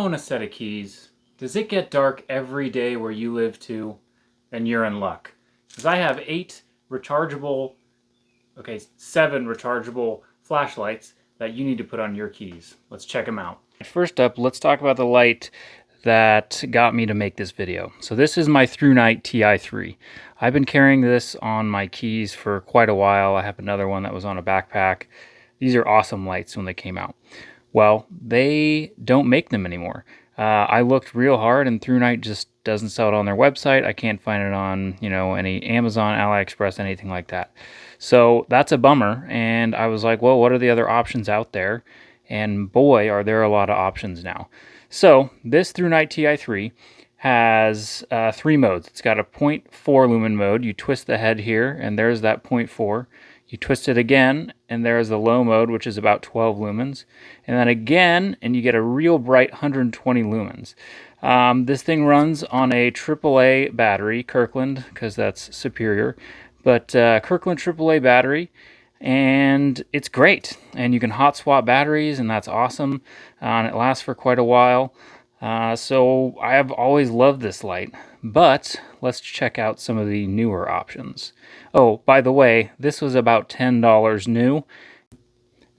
own a set of keys, does it get dark every day where you live too? Then you're in luck. Because I have 7 rechargeable flashlights that you need to put on your keys. Let's check them out. First up, let's talk about the light that got me to make this video. So this is my Throughight TI3. I've been carrying this on my keys for quite a while. I have another one that was on a backpack. These are awesome lights when they came out. Well, they don't make them anymore. I looked real hard and Throughnite just doesn't sell it on their website. I can't find it on, any Amazon, AliExpress, anything like that. So that's a bummer. And I was like, well, what are the other options out there? And boy, are there a lot of options now. So this Throughnite TI3 has 3 modes. It's got a 0.4 lumen mode. You twist the head here and there's that 0.4. You twist it again, and there's the low mode, which is about 12 lumens. And then again, and you get a real bright 120 lumens. This thing runs on a AAA battery, Kirkland, because that's superior. But Kirkland AAA battery, and it's great. And you can hot swap batteries, and that's awesome. And it lasts for quite a while. So I have always loved this light. But let's check out some of the newer options. Oh, by the way, this was about $10 new.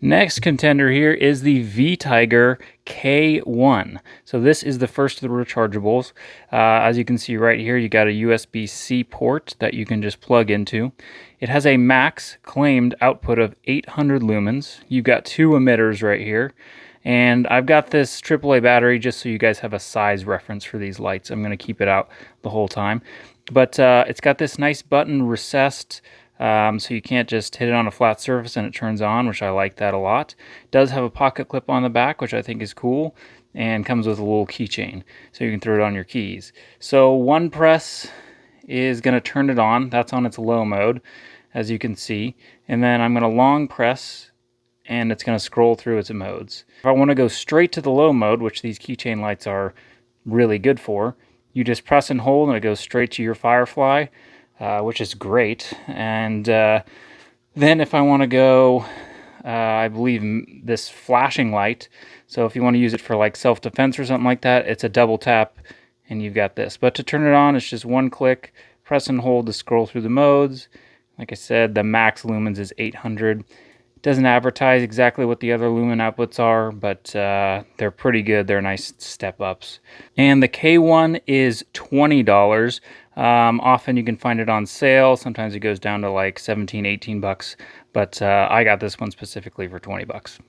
Next contender here is the Vtiger K1. So this is the first of the rechargeables. As you can see right here, you got a USB-C port that you can just plug into. It has a max claimed output of 800 lumens. You've got 2 emitters right here. And I've got this AAA battery just so you guys have a size reference for these lights. I'm going to keep it out the whole time. But it's got this nice button recessed, so you can't just hit it on a flat surface and it turns on, which I like that a lot. It does have a pocket clip on the back, which I think is cool, and comes with a little keychain, so you can throw it on your keys. So one press is going to turn it on. That's on its low mode, as you can see. And then I'm going to long press, and it's going to scroll through its modes. If I want to go straight to the low mode, which these keychain lights are really good for, you just press and hold and it goes straight to your Firefly, which is great. And then if I want to go, I believe this flashing light, so if you want to use it for like self-defense or something like that, it's a double tap and you've got this. But to turn it on, it's just one click, press and hold to scroll through the modes. Like I said, the max lumens is 800. Doesn't advertise exactly what the other lumen outputs are, but they're pretty good. They're nice step ups. And the K1 is $20. Often you can find it on sale. Sometimes it goes down to like 17, 18 bucks, but I got this one specifically for 20 bucks.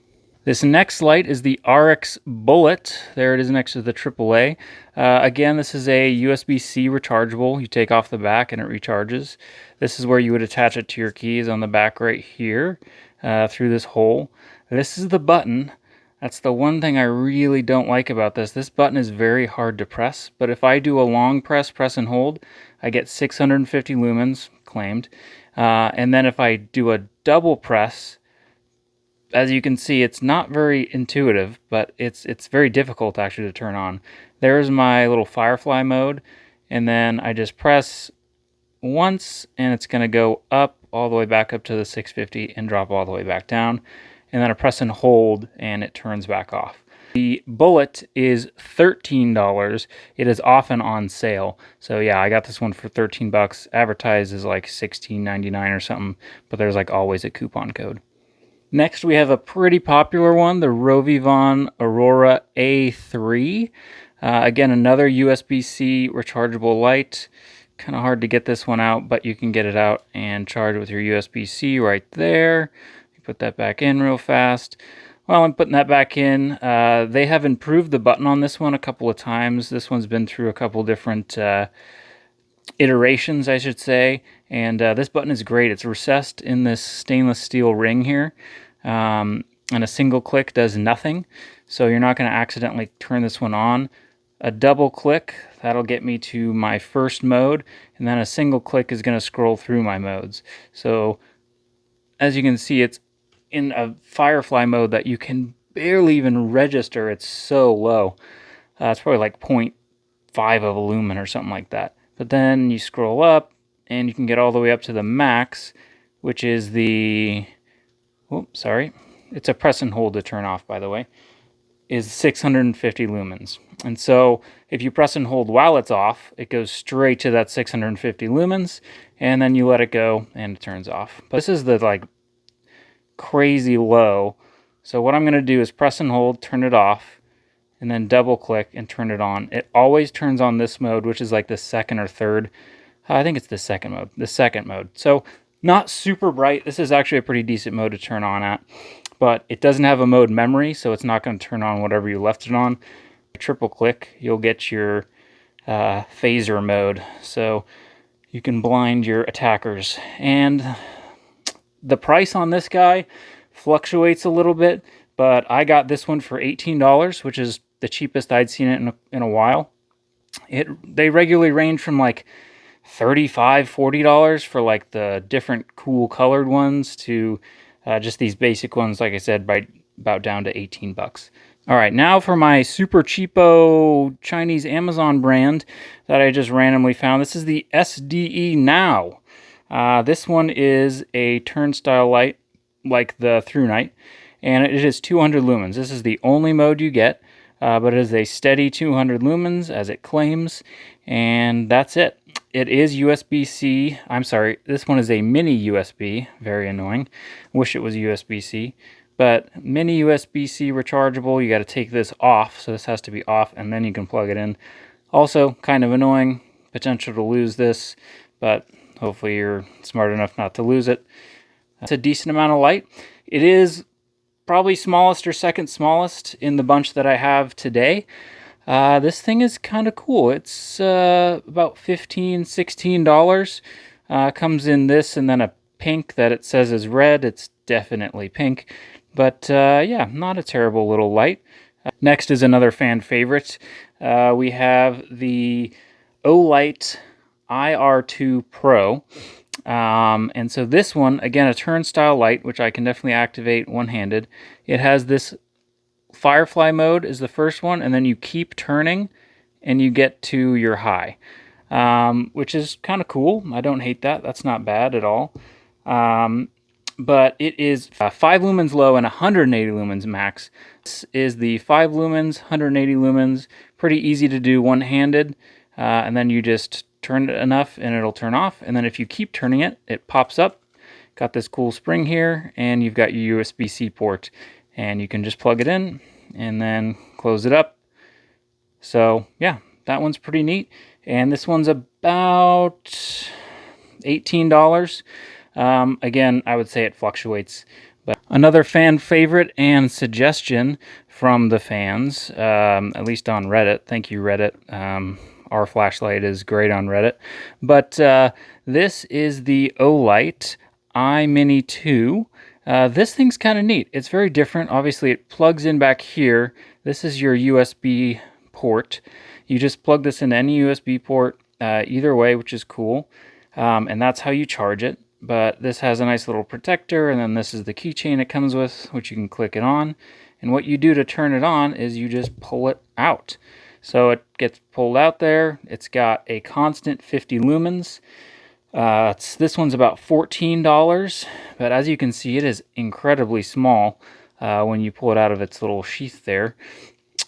This next light is the Ariix Bullet. There it is next to the AAA. Again, this is a USB-C rechargeable. You take off the back and it recharges. This is where you would attach it to your keys on the back right here through this hole. This is the button. That's the one thing I really don't like about this. This button is very hard to press, but if I do a long press and hold, I get 650 lumens claimed. And then if I do a double press, as you can see, it's not very intuitive, but it's very difficult actually to turn on. There's my little Firefly mode, and then I just press once, and it's going to go up all the way back up to the 650 and drop all the way back down. And then I press and hold, and it turns back off. The Bullet is $13. It is often on sale. So yeah, I got this one for 13 bucks. Advertised is like $16.99 or something, but there's like always a coupon code. Next, we have a pretty popular one, the RovyVon Aurora A3. Again, another USB-C rechargeable light. Kind of hard to get this one out, but you can get it out and charge with your USB-C right there. You put that back in real fast. While I'm putting that back in, they have improved the button on this one a couple of times. This one's been through a couple different iterations, I should say. And this button is great. It's recessed in this stainless steel ring here. And a single click does nothing. So you're not going to accidentally turn this one on. A double click, that'll get me to my first mode. And then a single click is going to scroll through my modes. So as you can see, it's in a Firefly mode that you can barely even register. It's so low. It's probably like 0.5 of a lumen or something like that. But then you scroll up and you can get all the way up to the max, which is the, oops, sorry. It's a press and hold to turn off, by the way. is 650 lumens. And so if you press and hold while it's off, it goes straight to that 650 lumens, and then you let it go and it turns off. But this is the like crazy low. So what I'm going to do is press and hold, turn it off, and then double click and turn it on. It always turns on this mode, which is like the second or third. I think it's the second mode. So not super bright. This is actually a pretty decent mode to turn on at, but it doesn't have a mode memory, so it's not going to turn on whatever you left it on. Triple click, you'll get your phaser mode, so you can blind your attackers. And the price on this guy fluctuates a little bit, but I got this one for $18, which is the cheapest I'd seen it in a while. They regularly range from like $35, $40 for like the different cool colored ones to just these basic ones, like I said, by about down to 18 bucks. All right, now for my super cheapo Chinese Amazon brand that I just randomly found. This is the SdeNow. This one is a turnstile light like the Thrunite, and it is 200 lumens. This is the only mode you get, but it is a steady 200 lumens as it claims, and that's it. It is USB-C. I'm sorry, this one is a mini USB. Very annoying. Wish it was USB-C. But mini USB-C rechargeable, you got to take this off, so this has to be off, and then you can plug it in. Also, kind of annoying, potential to lose this, but hopefully you're smart enough not to lose it. It's a decent amount of light. It is probably smallest or second smallest in the bunch that I have today. This thing is kind of cool. It's about $15, $16. Comes in this and then a pink that it says is red. It's definitely pink. But yeah, not a terrible little light. Next is another fan favorite. We have the Olight IR2 Pro. And so this one, again, a turnstile light, which I can definitely activate one-handed. It has this Firefly mode is the first one, and then you keep turning and you get to your high, which is kind of cool. I don't hate that. That's not bad at all. But it is 5 lumens low and 180 lumens max. This is the 5 lumens, 180 lumens. Pretty easy to do one-handed, and then you just turn it enough and it'll turn off. And then if you keep turning it, it pops up. Got this cool spring here, and you've got your USB-C port. And you can just plug it in and then close it up. So yeah, that one's pretty neat. And this one's about $18. Again, I would say it fluctuates. But another fan favorite and suggestion from the fans, at least on Reddit. Thank you, Reddit. Our flashlight is great on Reddit. But this is the Olight Mini 2. This thing's kind of neat. It's very different. Obviously, it plugs in back here. This is your USB port. You just plug this in any USB port either way, which is cool. And that's how you charge it. But this has a nice little protector, and then this is the keychain it comes with, which you can click it on. And what you do to turn it on is you just pull it out. So it gets pulled out there. It's got a constant 50 lumens. This one's about $14, but as you can see, it is incredibly small when you pull it out of its little sheath there.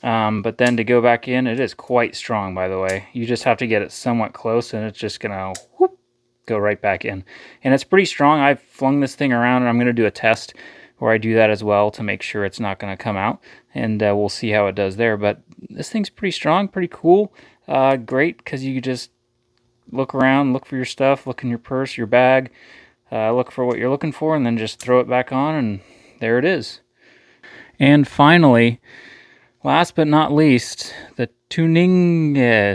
But then to go back in, it is quite strong, by the way. You just have to get it somewhat close, and it's just going to go right back in. And it's pretty strong. I've flung this thing around, and I'm going to do a test where I do that as well to make sure it's not going to come out. And we'll see how it does there. But this thing's pretty strong, pretty cool. Great, because you just look around, look for your stuff, look in your purse, your bag, look for what you're looking for, and then just throw it back on, and there it is. And finally, last but not least, the Tunenge,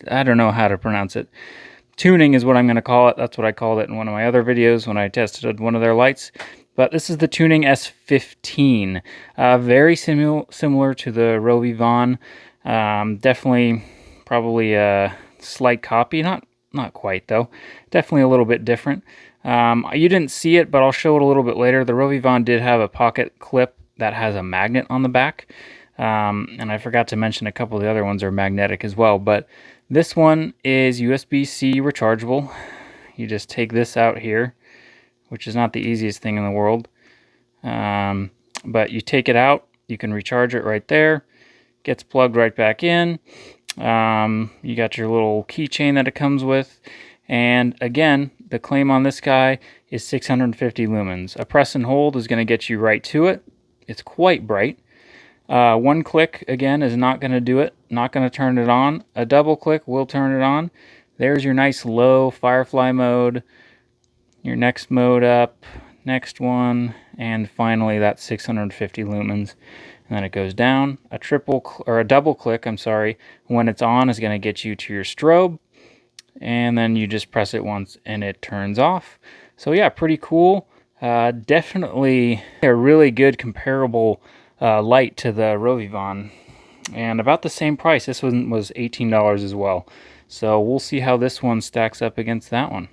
I don't know how to pronounce it. Tuning is what I'm going to call it. That's what I called it in one of my other videos when I tested one of their lights. But this is the Tunenge S15. Very similar to the RovyVon. Definitely, probably a slight copy. Not quite, though. Definitely a little bit different. You didn't see it, but I'll show it a little bit later. The RovyVon did have a pocket clip that has a magnet on the back. And I forgot to mention a couple of the other ones are magnetic as well. But this one is USB-C rechargeable. You just take this out here, which is not the easiest thing in the world. But you take it out, You can recharge it right there. Gets plugged right back in. You got your little keychain that it comes with. And again, the claim on this guy is 650 lumens. A press and hold is going to get you right to it. It's quite bright. One click, again, is not going to do it. Not going to turn it on. A double click will turn it on. There's your nice low Firefly mode. Your next mode up. Next one. And finally that 650 lumens. And then it goes down. A double click, I'm sorry, when it's on is going to get you to your strobe. And then you just press it once and it turns off. So yeah, pretty cool. Definitely a really good comparable light to the RovyVon, and about the same price. This one was $18 as well. So we'll see how this one stacks up against that one.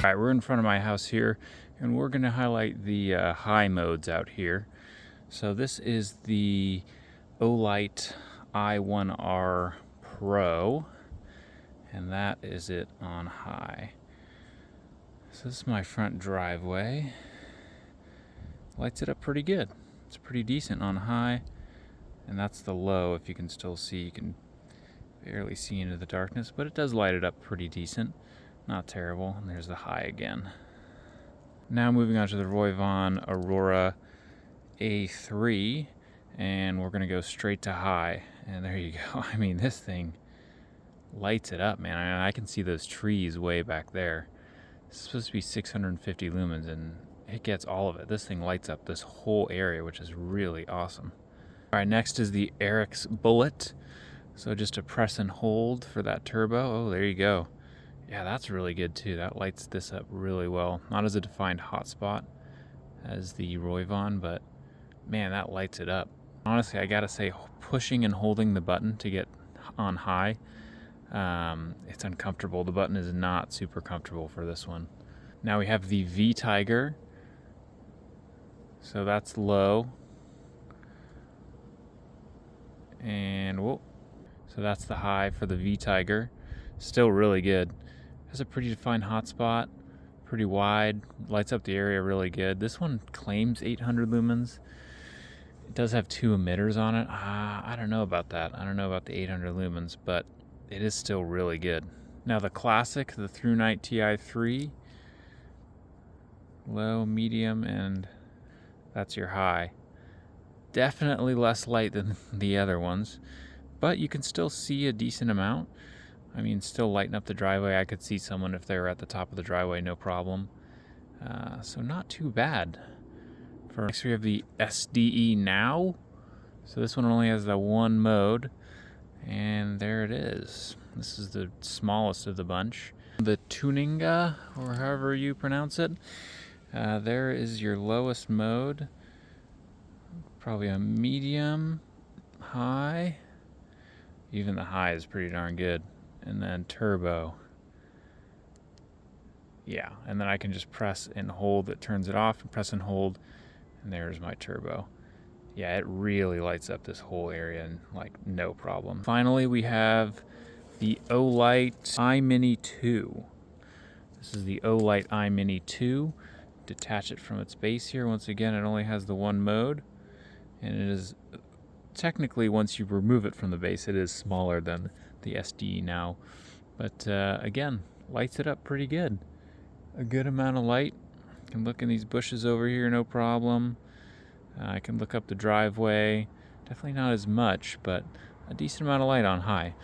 Alright, we're in front of my house here, and we're going to highlight the high modes out here. So this is the Olight i1R Pro, and that is it on high. So this is my front driveway. Lights it up pretty good. It's pretty decent on high, and that's the low. If you can still see, you can barely see into the darkness, but it does light it up pretty decent. Not terrible. And there's the high again. Now moving on to the Roivvon Aurora A3, and we're going to go straight to high. And there you go. I mean, this thing lights it up, man. I can see those trees way back there. It's supposed to be 650 lumens, and it gets all of it. This thing lights up this whole area, which is really awesome. All right, next is the Ariix Bullet. So just a press and hold for that turbo. Oh, there you go. Yeah, that's really good too. That lights this up really well. Not as a defined hotspot as the Roivvon, but man, that lights it up. Honestly, I gotta say, pushing and holding the button to get on high, it's uncomfortable. The button is not super comfortable for this one. Now we have the Vtiger. So that's low. And whoa. So that's the high for the Vtiger. Still really good. Has a pretty defined hotspot, pretty wide, lights up the area really good. This one claims 800 lumens. It does have 2 emitters on it. I don't know about that. I don't know about the 800 lumens, but it is still really good. Now the classic, the Throughight TI3, low, medium, and that's your high. Definitely less light than the other ones, but you can still see a decent amount. I mean, still lighting up the driveway. I could see someone if they were at the top of the driveway, no problem. So not too bad. Next we have the SdeNow. So this one only has the one mode. And there it is. This is the smallest of the bunch. The Tunenge, or however you pronounce it. There is your lowest mode. Probably a medium, high. Even the high is pretty darn good. And then turbo. Yeah, and then I can just press and hold. It turns it off, and press and hold, and there's my turbo. Yeah, it really lights up this whole area, and like no problem. Finally, we have the Olight Mini 2. This is the Olight Mini 2. Detach it from its base here. Once again, it only has the one mode, and it is technically, once you remove it from the base, it is smaller than the SdeNow, but again, lights it up pretty good. A good amount of light. I can look in these bushes over here, no problem. I can look up the driveway. Definitely not as much, but a decent amount of light on high.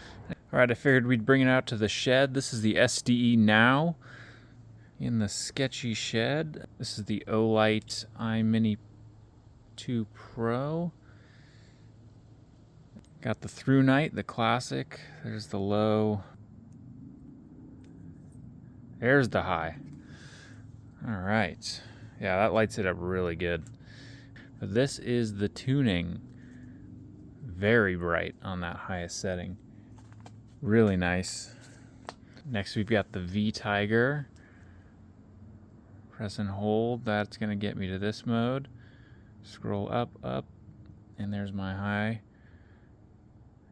All right, I figured we'd bring it out to the shed. This is the SdeNow in the sketchy shed. This is the Olight Mini 2 Pro. Got the Thrunite, the classic. There's the low. There's the high. All right. Yeah, that lights it up really good. But this is the tuning. Very bright on that highest setting. Really nice. Next we've got the Vtiger. Press and hold. That's going to get me to this mode. Scroll up, up, and there's my high.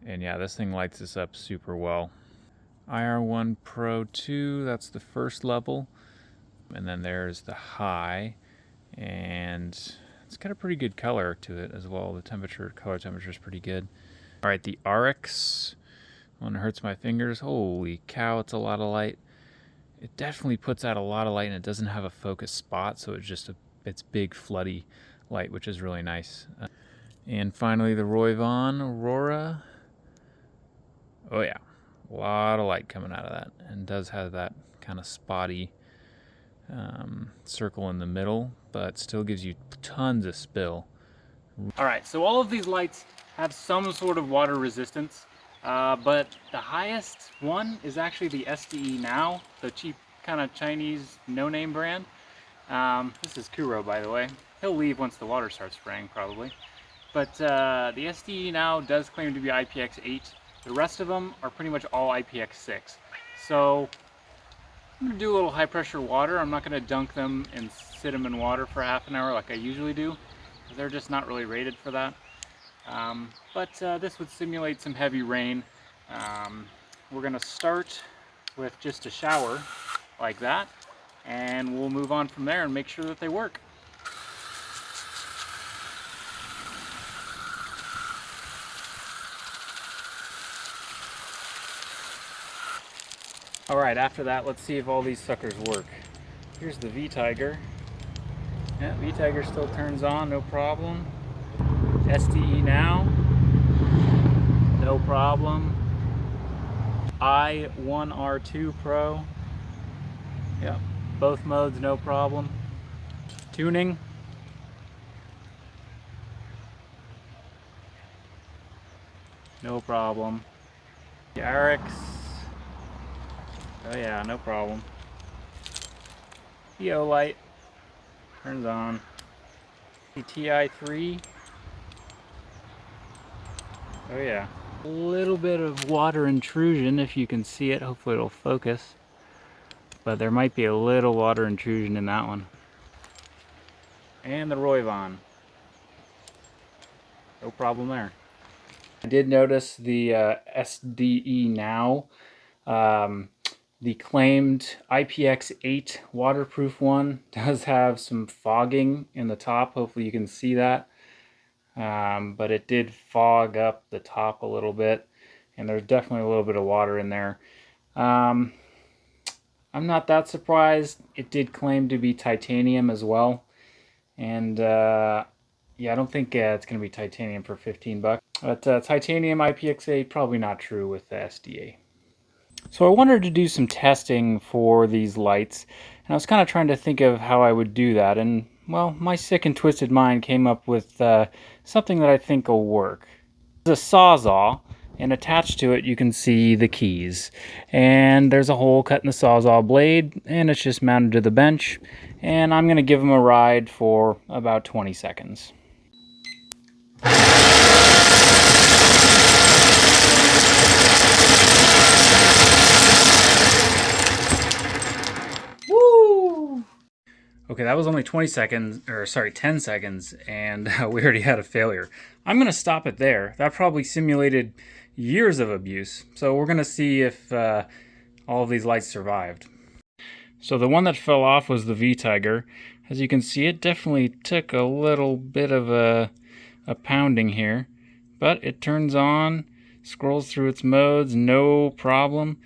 And yeah, this thing lights this up super well. IR1 Pro 2, that's the first level. And then there's the high. And it's got a pretty good color to it as well. The color temperature is pretty good. All right, the Ariix. One hurts my fingers. Holy cow, it's a lot of light. It definitely puts out a lot of light, and it doesn't have a focus spot, so it's big floody light, which is really nice. And finally, the Roivvon Aurora. Oh yeah, a lot of light coming out of that, and does have that kind of spotty circle in the middle, but still gives you tons of spill. All right, so all of these lights have some sort of water resistance, but the highest one is actually the SdeNow, the cheap kind of Chinese no-name brand. This is Kuro, by the way. He'll leave once the water starts spraying, probably. But the SdeNow does claim to be IPX8. The rest of them are pretty much all IPX6. So I'm going to do a little high pressure water. I'm not going to dunk them and sit them in water for half an hour like I usually do. They're just not really rated for that. But this would simulate some heavy rain. We're going to start with just a shower like that, and we'll move on from there and make sure that they work. Alright, after that, let's see if all these suckers work. Here's the Vtiger. Yeah, Vtiger still turns on, no problem. SdeNow, no problem. I1R2 Pro, yep, both modes, no problem. Tuning, no problem. The Ariix, oh yeah, no problem. The Olight turns on. The TI3, oh yeah. A little bit of water intrusion, if you can see it. Hopefully it'll focus. But there might be a little water intrusion in that one. And the Roivvon. No problem there. I did notice the SdeNow, the claimed IPX8 waterproof one does have some fogging in the top. Hopefully you can see that. But it did fog up the top a little bit, and there's definitely a little bit of water in there. I'm not that surprised. It did claim to be titanium as well, and yeah, I don't think it's going to be titanium for 15 bucks. But titanium IPX8, probably not true with the SDA. So I wanted to do some testing for these lights, and I was kind of trying to think of how I would do that, and well, my sick and twisted mind came up with something that I think will work. There's a Sawzall, and attached to it you can see the keys. And there's a hole cut in the Sawzall blade, and it's just mounted to the bench. And I'm going to give them a ride for about 20 seconds. Okay, that was only 20 seconds, or sorry, 10 seconds, and we already had a failure. I'm going to stop it there. That probably simulated years of abuse. So we're going to see if all of these lights survived. So the one that fell off was the Vtiger. As you can see, it definitely took a little bit of a pounding here, but it turns on, scrolls through its modes, no problem.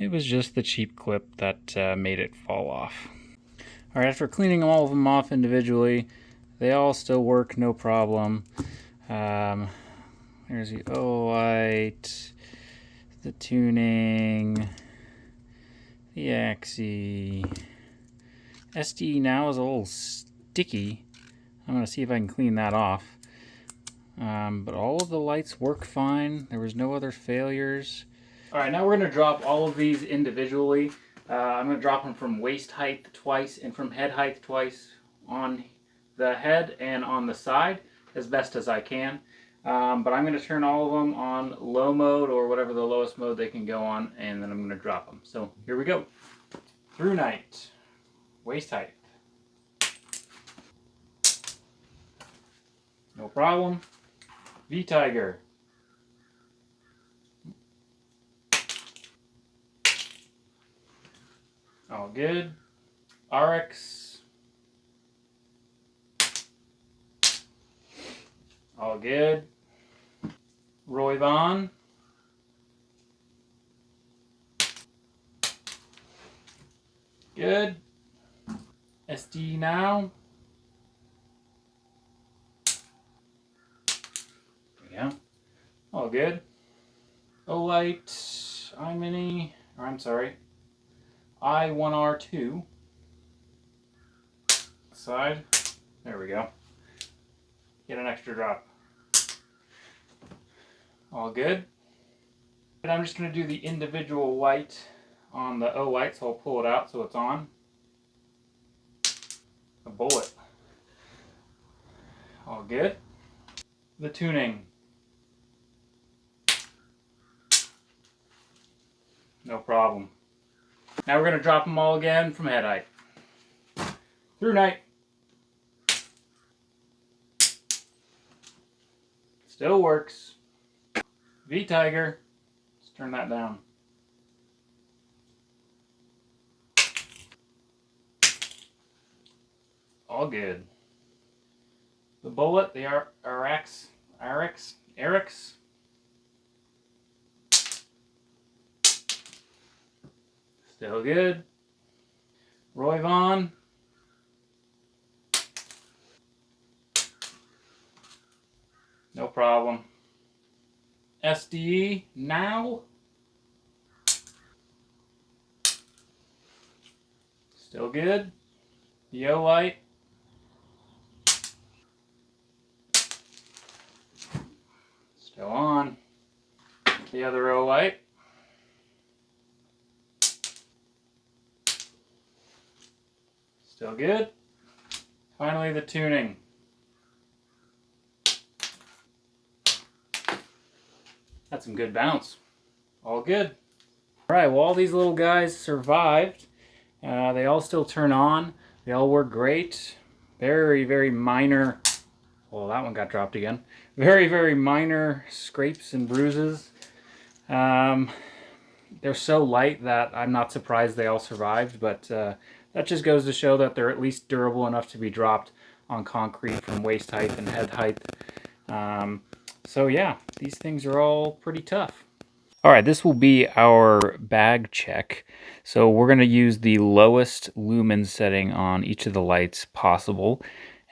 It was just the cheap clip that made it fall off. All right, after cleaning all of them off individually, they all still work, no problem. There's the Olight, the Tunenge, the Axie. SdeNow is a little sticky. I'm going to see if I can clean that off. But all of the lights work fine. There was no other failures. All right, now we're going to drop all of these individually. I'm going to drop them from waist height twice and from head height twice on the head and on the side as best as I can. But I'm going to turn all of them on low mode or whatever the lowest mode they can go on, and then I'm going to drop them. So here we go. Thrunite, waist height. No problem. Vtiger. All good. Ariix. All good. Roivvon. Good. SdeNow. There we go. All good. Olight Mini, or I'm sorry, I1R2. Side. There we go. Get an extra drop. All good. And I'm just going to do the individual light on the Olight, so I'll pull it out so it's on. A bullet. All good. The Tunenge. No problem. Now we're going to drop them all again from head height. Throughight. Still works. Vtiger. Let's turn that down. All good. The Bullet, the Ariix. Still good. Roivvon. No problem. SdeNow. Still good. The Olight. Still on. The other Olight. Still good. Finally, the Tunenge. That's some good bounce. All good. All right, well, all these little guys survived. They all still turn on. They all work great. Very, very minor. Well, that one got dropped again. Very, very minor scrapes and bruises. They're so light that I'm not surprised they all survived, but that just goes to show that they're at least durable enough to be dropped on concrete from waist height and head height. So yeah, these things are all pretty tough. All right, this will be our bag check. So we're going to use the lowest lumen setting on each of the lights possible.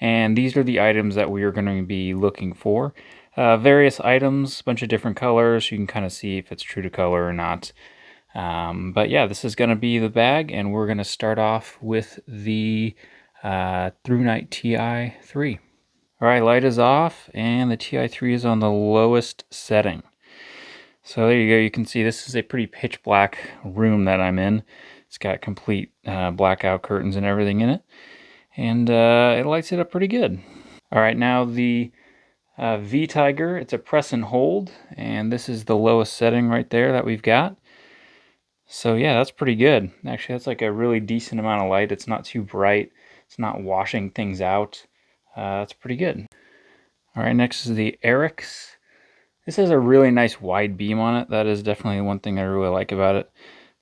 And these are the items that we are going to be looking for. Various items, a bunch of different colors. You can kind of see if it's true to color or not. But yeah, this is going to be the bag, and we're going to start off with the Throughight TI3. All right, light is off, and the TI3 is on the lowest setting. So there you go. You can see this is a pretty pitch black room that I'm in. It's got complete blackout curtains and everything in it, and it lights it up pretty good. All right, now the Vtiger, it's a press and hold, and this is the lowest setting right there that we've got. So yeah, that's pretty good. Actually, that's like a really decent amount of light. It's not too bright. It's not washing things out. That's pretty good. All right, next is the Ariix. This has a really nice wide beam on it. That is definitely one thing I really like about it.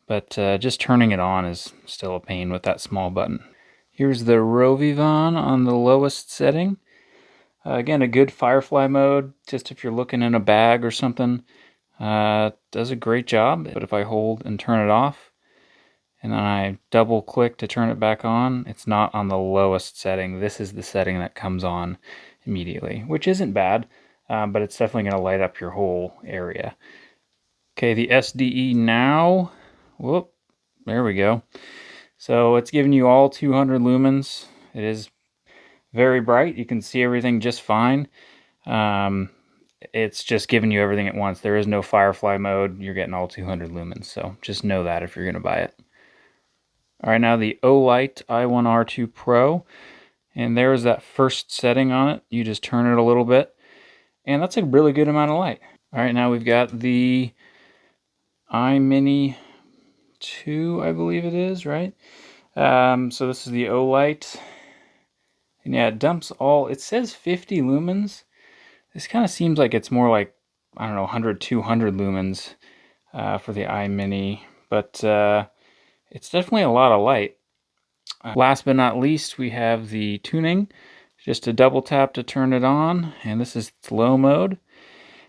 But just turning it on is still a pain with that small button. Here's the RovyVon on the lowest setting. Again, a good firefly mode, just if you're looking in a bag or something. Does a great job. But if I hold and turn it off, and then I double click to turn it back on, it's not on the lowest setting. This is the setting that comes on immediately, which isn't bad. but it's definitely going to light up your whole area. Okay, the SdeNow, whoop, there we go. So it's giving you all 200 lumens. It is very bright. You can see everything just fine. It's just giving you everything at once. There is no Firefly mode. You're getting all 200 lumens, so just know that if you're going to buy it. All right, now the Olight i1R2 Pro, and there's that first setting on it. You just turn it a little bit, and that's a really good amount of light. All right, now we've got the iMini 2, I believe it is, right? So this is the Olight, and yeah, it dumps all, it says 50 lumens. This kind of seems like it's more like, I don't know, 100, 200 lumens for the iMini, but it's definitely a lot of light. Last but not least, we have the tuning. Just a double tap to turn it on, and this is low mode,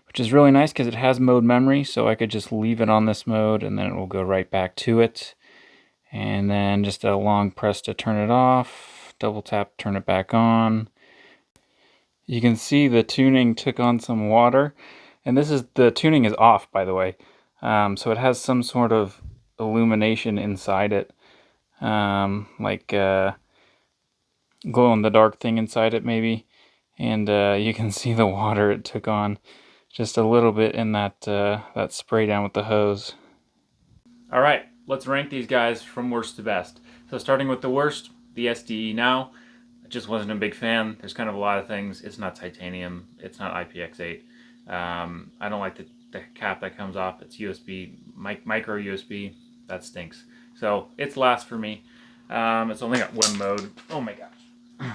which is really nice because it has mode memory, so I could just leave it on this mode and then it will go right back to it. And then just a long press to turn it off, double tap, turn it back on. You can see the tuning took on some water, and the tuning is off, by the way. So it has some sort of illumination inside it, like glow in the dark thing inside it maybe, and you can see the water it took on just a little bit in that that spray down with the hose. All right, let's rank these guys from worst to best. So starting with the worst, the SdeNow. I just wasn't a big fan. There's kind of a lot of things. It's not titanium. It's not IPX8. I don't like the cap that comes off. It's USB, micro USB. That stinks. So it's last for me. It's only got one mode. Oh my gosh.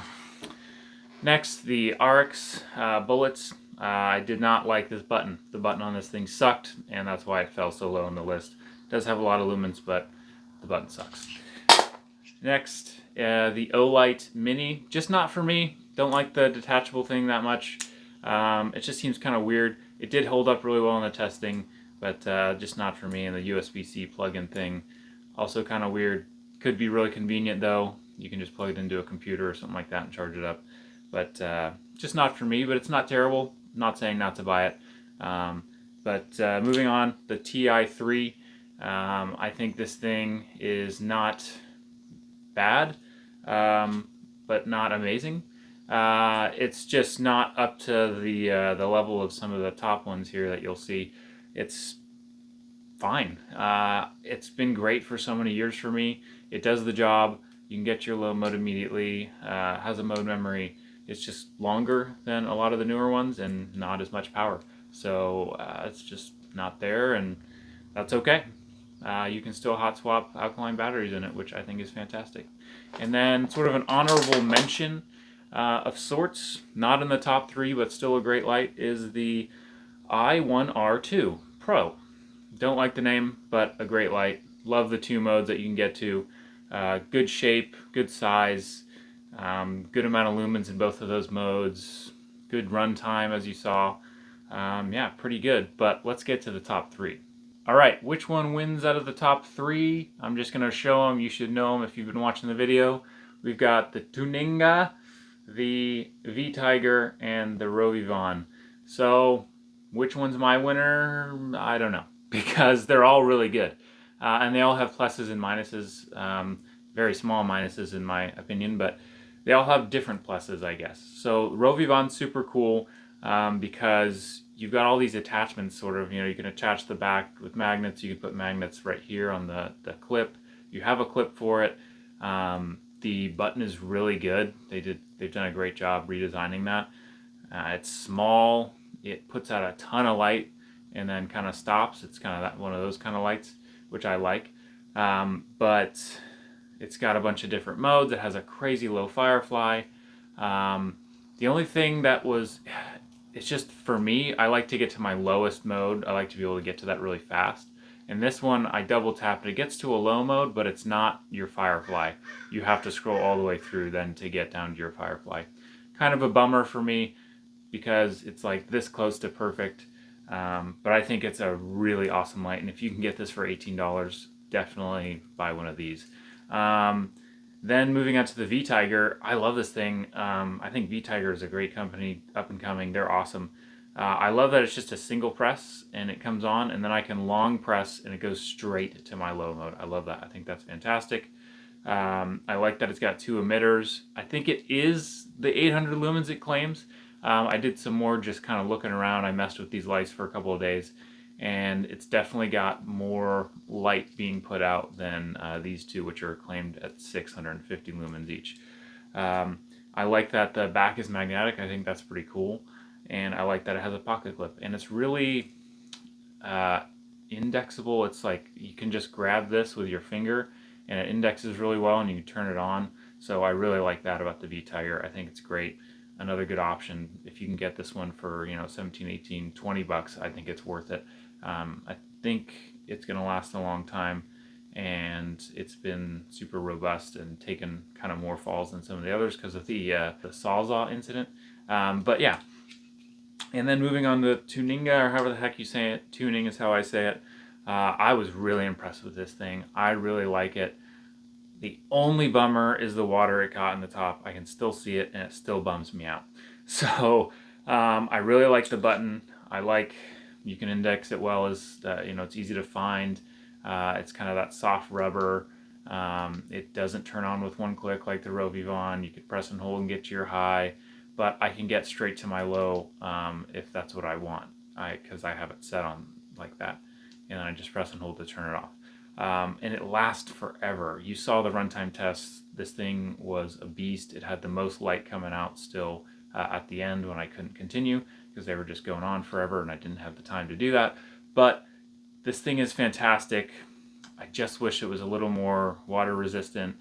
Next, the Ariix Bullets. I did not like this button. The button on this thing sucked, and that's why it fell so low on the list. It does have a lot of lumens, but the button sucks. Next, the Olight Mini. Just not for me. Don't like the detachable thing that much. It just seems kind of weird. It did hold up really well in the testing, but just not for me. And the USB-C plug-in thing, also kind of weird. Could be really convenient though. You can just plug it into a computer or something like that and charge it up. But just not for me, but it's not terrible. I'm not saying not to buy it. Moving on, the TI3. I think this thing is not bad, but not amazing. It's just not up to the level of some of the top ones here that you'll see. It's fine. It's been great for so many years for me. It does the job. You can get your low mode immediately. Has a mode memory. It's just longer than a lot of the newer ones and not as much power. So it's just not there, and that's okay. You can still hot swap alkaline batteries in it, which I think is fantastic. And then sort of an honorable mention of sorts, not in the top 3, but still a great light, is the i1R2 Pro. Don't like the name, but a great light. Love the 2 modes that you can get to. Good shape, good size, good amount of lumens in both of those modes, good runtime as you saw. Yeah, pretty good, but let's get to the top 3. All right, which one wins out of the top 3? I'm just going to show them. You should know them if you've been watching the video. We've got the Tunenge, the Vtiger, and the RovyVon. So, which one's my winner? I don't know, because they're all really good. And they all have pluses and minuses, very small minuses in my opinion, but they all have different pluses, I guess. So RovyVon's super cool because you've got all these attachments, sort of, you can attach the back with magnets. You can put magnets right here on the clip. You have a clip for it. The button is really good. They've done a great job redesigning that. It's small. It puts out a ton of light and then kind of stops. It's kind of one of those kind of lights, which I like. But it's got a bunch of different modes. It has a crazy low Firefly. The only thing that it's just for me, I like to get to my lowest mode. I like to be able to get to that really fast. And this one, I double tap it. It gets to a low mode, but it's not your Firefly. You have to scroll all the way through then to get down to your Firefly. Kind of a bummer for me because it's like this close to perfect. But I think it's a really awesome light. And if you can get this for $18, definitely buy one of these. Then moving on to the Vtiger, I love this thing. I think Vtiger is a great company, up and coming. They're awesome. I love that it's just a single press and it comes on, and then I can long press and it goes straight to my low mode. I love that. I think that's fantastic. I like that it's got 2 emitters. I think it is the 800 lumens it claims. I did some more just kind of looking around. I messed with these lights for a couple of days, and it's definitely got more light being put out than these two, which are claimed at 650 lumens each. I like that the back is magnetic. I think that's pretty cool. And I like that it has a pocket clip. And it's really indexable. It's like you can just grab this with your finger and it indexes really well and you can turn it on. So I really like that about the Vtiger. I think it's great. Another good option if you can get this one for 17, 18, 20 bucks. I think it's worth it. I think it's going to last a long time, and it's been super robust and taken kind of more falls than some of the others because of the Sawzall incident. But yeah. And then moving on to Tunenge, or however the heck you say it, tuning is how I say it. I was really impressed with this thing. I really like it. The only bummer is the water it caught in the top. I can still see it, and it still bums me out. So I really like the button. I like you can index it well, as it's easy to find. It's kind of that soft rubber. It doesn't turn on with one click like the RovyVon. You could press and hold and get to your high, but I can get straight to my low if that's what I want, because I have it set on like that, and I just press and hold to turn it off. And it lasts forever. You saw the runtime tests. This thing was a beast. It had the most light coming out still at the end when I couldn't continue because they were just going on forever and I didn't have the time to do that. But this thing is fantastic. I just wish it was a little more water resistant.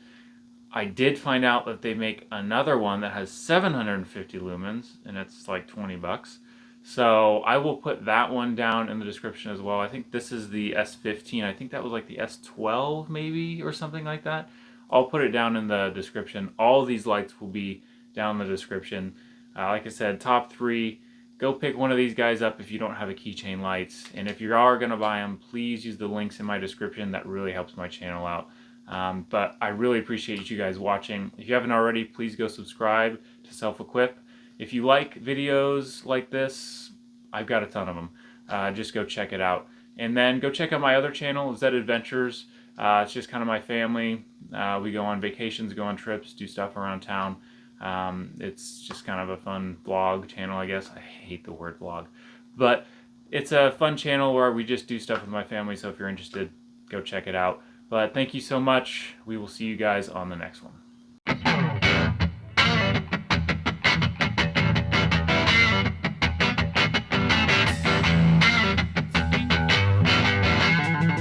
I did find out that they make another one that has 750 lumens and it's like 20 bucks. So I will put that one down in the description as well. I think this is the S15. I think that was like the S12 maybe or something like that. I'll put it down in the description. All of these lights will be down in the description. Like I said, top 3. Go pick one of these guys up if you don't have a Keychain lights. And if you are going to buy them, please use the links in my description. That really helps my channel out. But I really appreciate you guys watching. If you haven't already, please go subscribe to Self-Equip. If you like videos like this, I've got a ton of them. Just go check it out. And then go check out my other channel, Zed Adventures. It's just kind of my family. We go on vacations, go on trips, do stuff around town. It's just kind of a fun vlog channel, I guess. I hate the word vlog. But it's a fun channel where we just do stuff with my family, so if you're interested, go check it out. But thank you so much. We will see you guys on the next one.